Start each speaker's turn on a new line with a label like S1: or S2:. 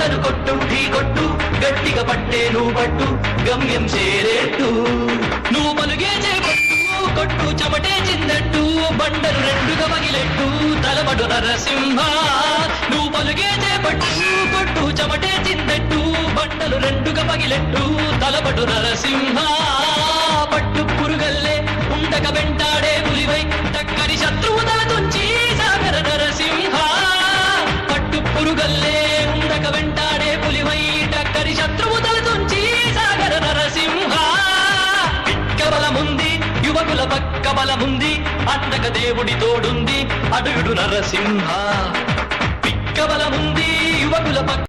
S1: కొండను కొట్టు ఢీ కొట్టు గట్టిగా పట్టే నువ్వు పట్టు గమ్యం చేరేట్టు నువ్వు పలుగే చేపట్టు కొట్టు చెమటే చిందట్టు బండలు రెండుగా పగిలెట్టు తలబడు నరసింహ నువ్వు పలుగే చేపట్టు కొట్టు చెమటే చిందట్టు బండలు రెండుగా పగిలెట్టు తలబడు నరసింహ పట్టు పురుగల్లే ఉండక వెంటాడే పులివై టక్కరి శత్రువు తల తుంచి సాగర నరసింహ పట్టు పురుగల్లే ఉండక వెంటాడే పులివై టక్కరి శత్రువు తల తుంచి సాగర నరసింహ పిక్క బలముంది యువకుల పక్క బలముంది అండక దేవుడి తోడుంది అడుగుడు నరసింహ పిక్క బలముంది యువకుల పక్క